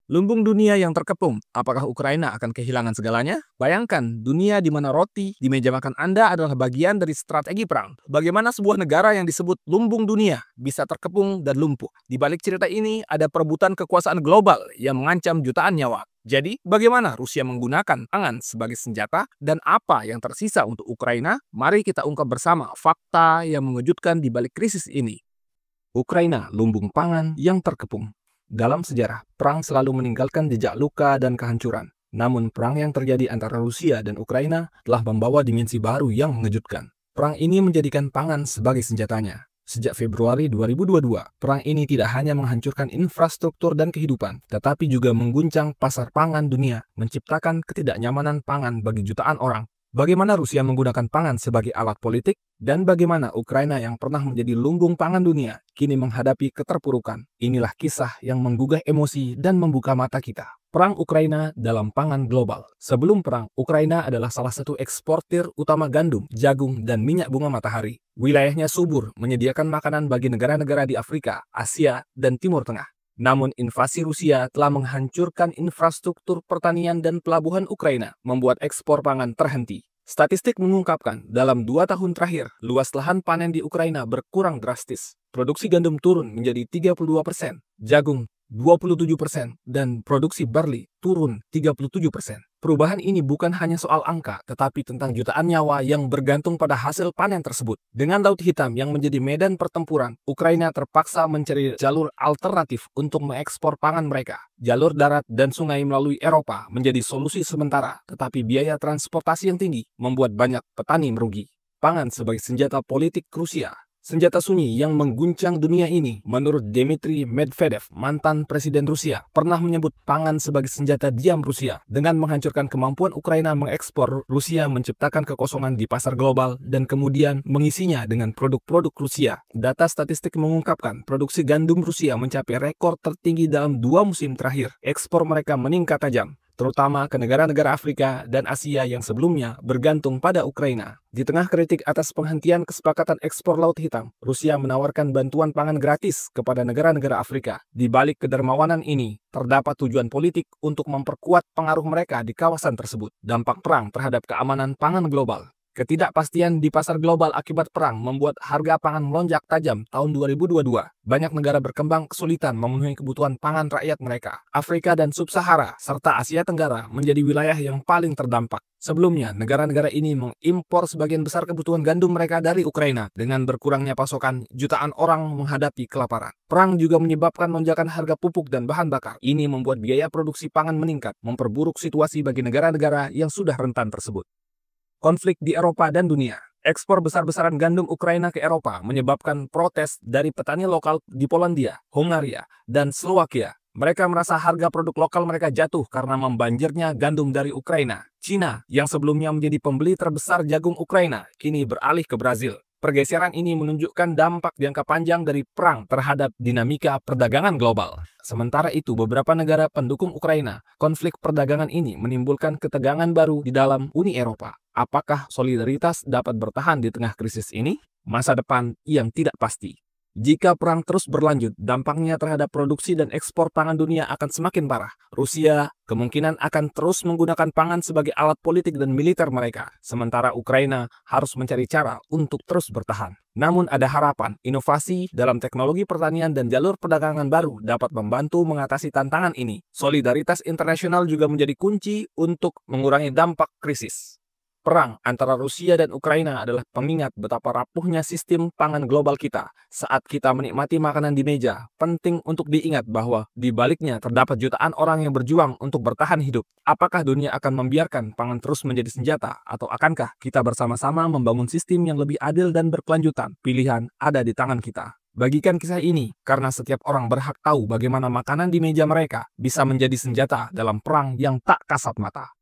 Lumbung dunia yang terkepung, apakah Ukraina akan kehilangan segalanya? Bayangkan, dunia di mana roti di meja makan Anda adalah bagian dari strategi perang. Bagaimana sebuah negara yang disebut lumbung dunia bisa terkepung dan lumpuh? Di balik cerita ini ada perebutan kekuasaan global yang mengancam jutaan nyawa. Jadi, bagaimana Rusia menggunakan pangan sebagai senjata dan apa yang tersisa untuk Ukraina? Mari kita ungkap bersama fakta yang mengejutkan di balik krisis ini. Ukraina, lumbung pangan yang terkepung. Dalam sejarah, perang selalu meninggalkan jejak luka dan kehancuran. Namun, perang yang terjadi antara Rusia dan Ukraina telah membawa dimensi baru yang mengejutkan. Perang ini menjadikan pangan sebagai senjatanya. Sejak Februari 2022, perang ini tidak hanya menghancurkan infrastruktur dan kehidupan, tetapi juga mengguncang pasar pangan dunia, menciptakan ketidaknyamanan pangan bagi jutaan orang. Bagaimana Rusia menggunakan pangan sebagai alat politik, dan bagaimana Ukraina yang pernah menjadi lumbung pangan dunia kini menghadapi keterpurukan. Inilah kisah yang menggugah emosi dan membuka mata kita. Perang Ukraina dalam pangan global. Sebelum perang, Ukraina adalah salah satu eksportir utama gandum, jagung, dan minyak bunga matahari. Wilayahnya subur, menyediakan makanan bagi negara-negara di Afrika, Asia, dan Timur Tengah. Namun invasi Rusia telah menghancurkan infrastruktur pertanian dan pelabuhan Ukraina, membuat ekspor pangan terhenti. Statistik mengungkapkan, dalam 2 tahun terakhir, luas lahan panen di Ukraina berkurang drastis. Produksi gandum turun menjadi 32%, jagung 27%, dan produksi barley turun 37%. Perubahan ini bukan hanya soal angka, tetapi tentang jutaan nyawa yang bergantung pada hasil panen tersebut. Dengan Laut Hitam yang menjadi medan pertempuran, Ukraina terpaksa mencari jalur alternatif untuk mengekspor pangan mereka. Jalur darat dan sungai melalui Eropa menjadi solusi sementara, tetapi biaya transportasi yang tinggi membuat banyak petani merugi. Pangan sebagai senjata politik Rusia. Senjata sunyi yang mengguncang dunia ini, menurut Dmitry Medvedev, mantan presiden Rusia, pernah menyebut pangan sebagai senjata diam Rusia. Dengan menghancurkan kemampuan Ukraina mengekspor, Rusia menciptakan kekosongan di pasar global dan kemudian mengisinya dengan produk-produk Rusia. Data statistik mengungkapkan produksi gandum Rusia mencapai rekor tertinggi dalam 2 musim terakhir. Ekspor mereka meningkat tajam, terutama ke negara-negara Afrika dan Asia yang sebelumnya bergantung pada Ukraina. Di tengah kritik atas penghentian kesepakatan ekspor Laut Hitam, Rusia menawarkan bantuan pangan gratis kepada negara-negara Afrika. Di balik kedermawanan ini, terdapat tujuan politik untuk memperkuat pengaruh mereka di kawasan tersebut. Dampak perang terhadap keamanan pangan global. Ketidakpastian di pasar global akibat perang membuat harga pangan melonjak tajam tahun 2022. Banyak negara berkembang kesulitan memenuhi kebutuhan pangan rakyat mereka. Afrika dan Sub-Sahara serta Asia Tenggara menjadi wilayah yang paling terdampak. Sebelumnya, negara-negara ini mengimpor sebagian besar kebutuhan gandum mereka dari Ukraina. Dengan berkurangnya pasokan, jutaan orang menghadapi kelaparan. Perang juga menyebabkan lonjakan harga pupuk dan bahan bakar. Ini membuat biaya produksi pangan meningkat, memperburuk situasi bagi negara-negara yang sudah rentan tersebut. Konflik di Eropa dan dunia. Ekspor besar-besaran gandum Ukraina ke Eropa menyebabkan protes dari petani lokal di Polandia, Hungaria, dan Slovakia. Mereka merasa harga produk lokal mereka jatuh karena membanjirnya gandum dari Ukraina. Cina, yang sebelumnya menjadi pembeli terbesar jagung Ukraina, kini beralih ke Brazil. Pergeseran ini menunjukkan dampak jangka panjang dari perang terhadap dinamika perdagangan global. Sementara itu, beberapa negara pendukung Ukraina, konflik perdagangan ini menimbulkan ketegangan baru di dalam Uni Eropa. Apakah solidaritas dapat bertahan di tengah krisis ini? Masa depan yang tidak pasti. Jika perang terus berlanjut, dampaknya terhadap produksi dan ekspor pangan dunia akan semakin parah. Rusia kemungkinan akan terus menggunakan pangan sebagai alat politik dan militer mereka, sementara Ukraina harus mencari cara untuk terus bertahan. Namun ada harapan, inovasi dalam teknologi pertanian dan jalur perdagangan baru dapat membantu mengatasi tantangan ini. Solidaritas internasional juga menjadi kunci untuk mengurangi dampak krisis. Perang antara Rusia dan Ukraina adalah pengingat betapa rapuhnya sistem pangan global kita. Saat kita menikmati makanan di meja, penting untuk diingat bahwa di baliknya terdapat jutaan orang yang berjuang untuk bertahan hidup. Apakah dunia akan membiarkan pangan terus menjadi senjata, atau akankah kita bersama-sama membangun sistem yang lebih adil dan berkelanjutan? Pilihan ada di tangan kita. Bagikan kisah ini, karena setiap orang berhak tahu bagaimana makanan di meja mereka bisa menjadi senjata dalam perang yang tak kasat mata.